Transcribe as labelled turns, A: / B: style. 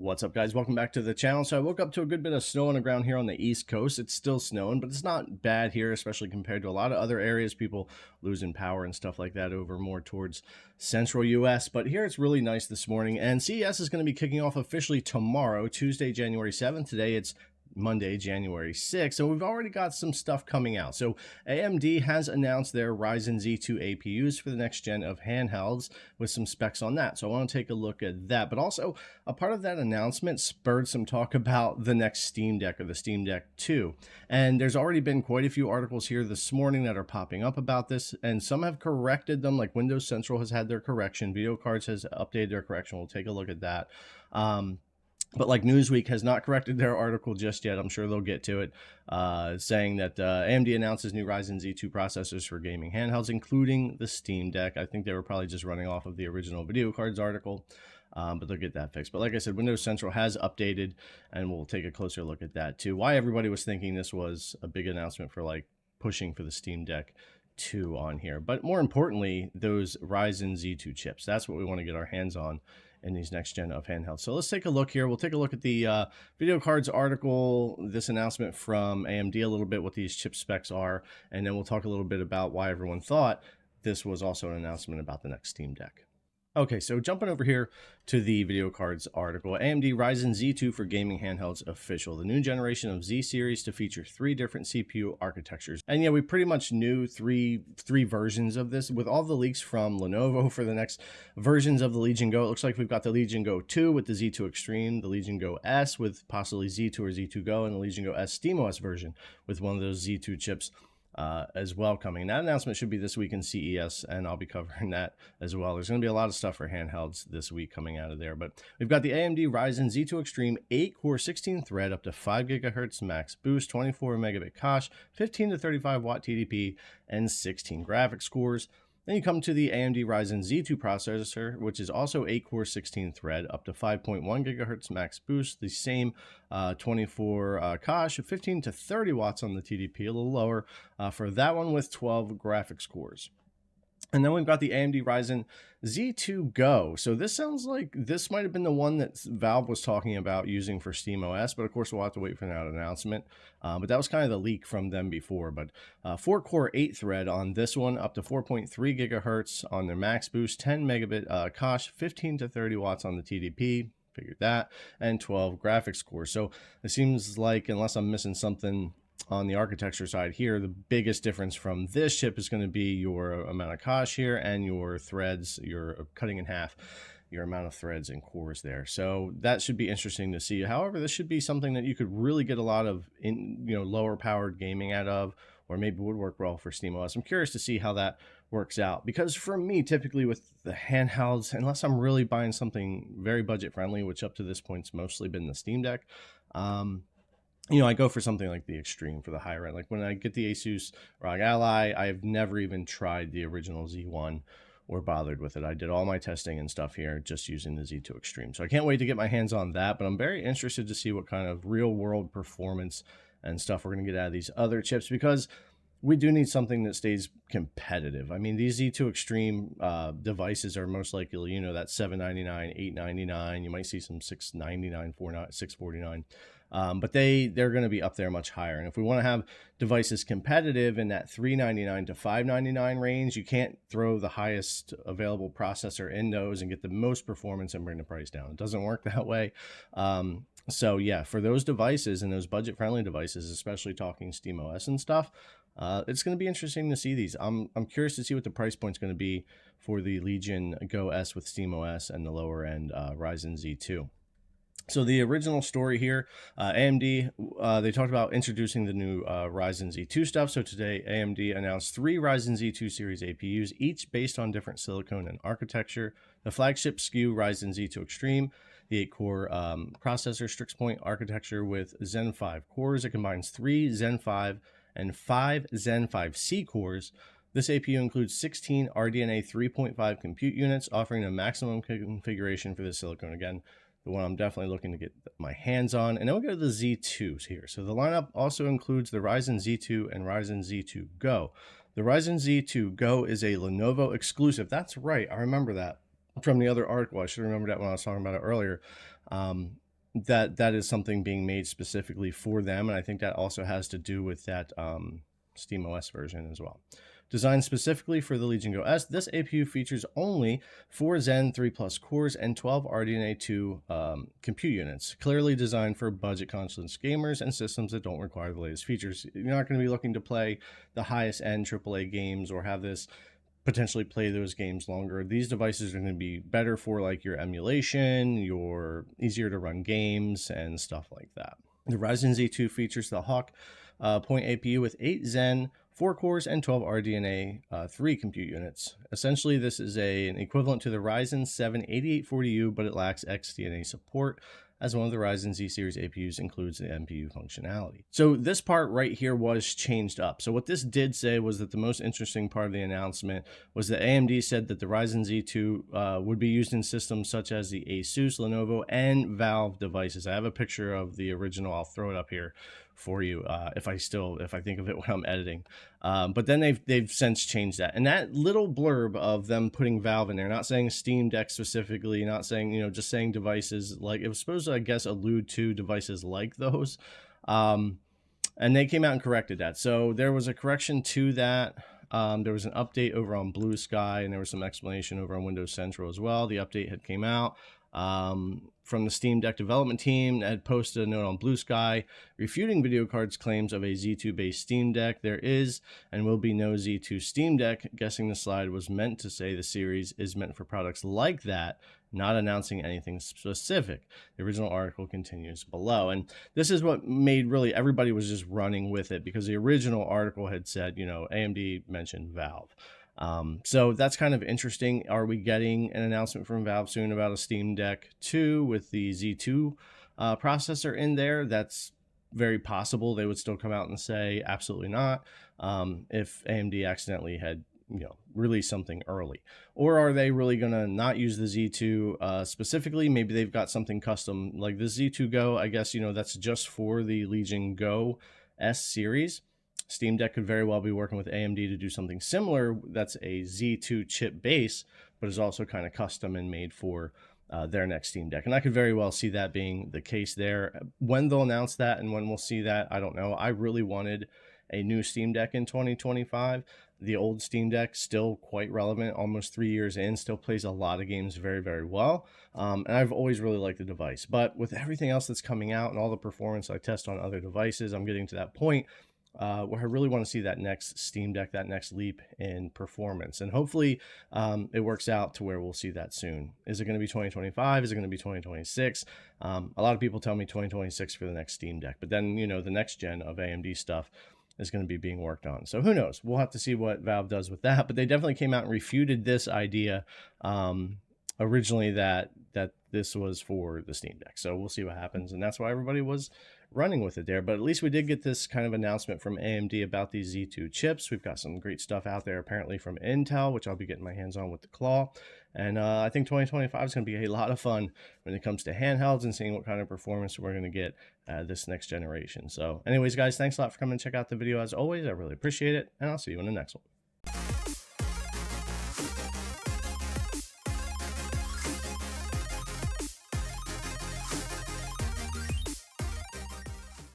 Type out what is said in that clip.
A: What's up, guys? Welcome back to the channel. So I woke up to a good bit of snow on the ground here on the East Coast. It's still snowing, but it's not bad here, especially compared to a lot of other areas, people losing power and stuff like that over more towards central US. But here it's really nice this morning, and CES is going to be kicking off officially tomorrow, Tuesday, January 7th. Today it's Monday, January 6th, so we've already got some stuff coming out. So AMD has announced their Ryzen Z2 APUs for the next gen of handhelds with some specs on that. So I want to take a look at that. But also, a part of that announcement spurred some talk about the next Steam Deck, or the Steam Deck 2. And there's already been quite a few articles here this morning that are popping up about this, and some have corrected them, like Windows Central has had their correction, Video Cards has updated their correction. We'll take a look at that. But like Newsweek has not corrected their article just yet. I'm sure they'll get to it, saying that AMD announces new Ryzen Z2 processors for gaming handhelds, including the Steam Deck. I think they were probably just running off of the original Video Cards article, but they'll get that fixed. But like I said, Windows Central has updated, and we'll take a closer look at that too. Why everybody was thinking this was a big announcement for like pushing for the Steam Deck 2 on here. But more importantly, those Ryzen Z2 chips. That's what we want to get our hands on in these next gen of handhelds. So let's take a look here. We'll take a look at the Video Cards article, this announcement from AMD, a little bit what these chip specs are, and then we'll talk a little bit about why everyone thought this was also an announcement about the next Steam Deck. Okay, so jumping over here to the Video Cards article, AMD Ryzen Z2 for gaming handhelds official. The new generation of Z series to feature 3 different CPU architectures. And yeah, we pretty much knew three versions of this with all the leaks from Lenovo for the next versions of the Legion Go. It looks like we've got the Legion Go 2 with the Z2 Extreme, the Legion Go S with possibly Z2 or Z2 Go, and the Legion Go S SteamOS version with one of those Z2 chips as well coming. That announcement should be this week in CES, and I'll be covering that as well. There's going to be a lot of stuff for handhelds this week coming out of there, but we've got the AMD Ryzen Z2 Extreme 8-core 16-thread up to 5 GHz max boost, 24 megabit cache, 15 to 35 watt TDP, and 16 graphics cores. Then you come to the AMD Ryzen Z2 processor, which is also 8-core 16-thread, up to 5.1 GHz max boost, the same 24 cache, 15 to 30 watts on the TDP, a little lower for that one, with 12 graphics cores. And then we've got the AMD Ryzen Z2 Go. So this sounds like this might have been the one that Valve was talking about using for SteamOS, but of course we'll have to wait for that announcement. But that was kind of the leak from them before. But 4-core 8-thread on this one, up to 4.3 gigahertz on their max boost, 10 megabit cache, 15 to 30 watts on the TDP. Figured that, and 12 graphics cores. So it seems like, unless I'm missing something on the architecture side here, the biggest difference from this chip is going to be your amount of cache here and your threads. You're cutting in half your amount of threads and cores there. So that should be interesting to see. However, this should be something that you could really get a lot of lower powered gaming out of, or maybe would work well for SteamOS. I'm curious to see how that works out, because for me, typically with the handhelds, unless I'm really buying something very budget friendly, which up to this point's mostly been the Steam Deck, I go for something like the Extreme for the higher end. Like when I get the ASUS ROG Ally, I've never even tried the original Z1 or bothered with it. I did all my testing and stuff here just using the Z2 Extreme. So I can't wait to get my hands on that, but I'm very interested to see what kind of real world performance and stuff we're going to get out of these other chips, because we do need something that stays competitive. I mean, these Z2 Extreme devices are most likely, that $799, $899. You might see some $699, $649. But they're going to be up there much higher. And if we want to have devices competitive in that $399 to $599 range, you can't throw the highest available processor in those and get the most performance and bring the price down. It doesn't work that way. So yeah, for those devices and those budget-friendly devices, especially talking SteamOS and stuff, it's going to be interesting to see these. I'm curious to see what the price point is going to be for the Legion Go S with SteamOS and the lower end Ryzen Z2. So the original story here, AMD, they talked about introducing the new Ryzen Z2 stuff. So today, AMD announced 3 Ryzen Z2 series APUs, each based on different silicon and architecture. The flagship SKU, Ryzen Z2 Extreme, the 8-core processor Strix Point architecture with Zen 5 cores. It combines 3 Zen 5 and 5 Zen 5C cores. This APU includes 16 RDNA 3.5 compute units, offering a maximum configuration for the silicon. Again, the one I'm definitely looking to get my hands on. And then we'll go to the Z2s here. So the lineup also includes the Ryzen Z2 and Ryzen Z2 Go. The Ryzen Z2 Go is a Lenovo exclusive. That's right, I remember that from the other article. I should remember that when I was talking about it earlier. that is something being made specifically for them, and I think that also has to do with that SteamOS version as well. Designed specifically for the Legion Go S, this APU features only 4 Zen 3 Plus cores and 12 RDNA 2 compute units, clearly designed for budget-conscious gamers and systems that don't require the latest features. You're not going to be looking to play the highest end AAA games or have this potentially play those games longer. These devices are going to be better for like your emulation, your easier to run games and stuff like that. The Ryzen Z2 features the Hawk Point APU with 8 Zen, 4 cores, and 12 RDNA 3 compute units. Essentially, this is an equivalent to the Ryzen 7 8840U, but it lacks XDNA support, as one of the Ryzen Z series APUs includes the NPU functionality. So this part right here was changed up. So what this did say was that the most interesting part of the announcement was that AMD said that the Ryzen Z2 would be used in systems such as the ASUS, Lenovo, and Valve devices. I have a picture of the original. I'll throw it up here for you if I think of it when I'm editing. But then they've since changed that. And that little blurb of them putting Valve in there, not saying Steam Deck specifically, not saying, just saying devices, like it was supposed to, I guess, allude to devices like those. And they came out and corrected that. So there was a correction to that. There was an update over on Blue Sky, and there was some explanation over on Windows Central as well. The update had came out from the Steam Deck development team that had posted a note on Blue Sky refuting Video Card's claims of a Z2 based Steam Deck. There is and will be no Z2 Steam Deck. Guessing the slide was meant to say the series is meant for products like that, not announcing anything specific. The original article continues below. And this is what made really everybody was just running with it, because the original article had said, AMD mentioned Valve. So that's kind of interesting. Are we getting an announcement from Valve soon about a Steam Deck 2 with the Z2 processor in there? That's very possible. They would still come out and say absolutely not if AMD accidentally had released something early. Or are they really going to not use the Z2 specifically? Maybe they've got something custom like the Z2 Go. I guess that's just for the Legion Go S series. Steam Deck could very well be working with AMD to do something similar that's a Z2 chip base, but is also kind of custom and made for their next Steam Deck. And I could very well see that being the case there. When they'll announce that and when we'll see that, I don't know. I really wanted a new Steam Deck in 2025. The old Steam Deck still quite relevant, almost 3 years in, still plays a lot of games very, very well. And I've always really liked the device. But with everything else that's coming out and all the performance I test on other devices, I'm getting to that point where I really want to see that next Steam Deck, that next leap in performance. And hopefully it works out to where we'll see that soon. Is it going to be 2025? Is it going to be 2026? A lot of people tell me 2026 for the next Steam Deck. But then, the next gen of AMD stuff is going to be being worked on. So who knows? We'll have to see what Valve does with that. But they definitely came out and refuted this idea originally that this was for the Steam Deck. So we'll see what happens. And that's why everybody was running with it there. But at least we did get this kind of announcement from AMD about these Z2 chips. We've got some great stuff out there apparently from Intel, which I'll be getting my hands on with the Claw. And I think 2025 is going to be a lot of fun when it comes to handhelds and seeing what kind of performance we're going to get this next generation. So anyways, guys, thanks a lot for coming and check out the video as always. I really appreciate it. And I'll see you in the next one.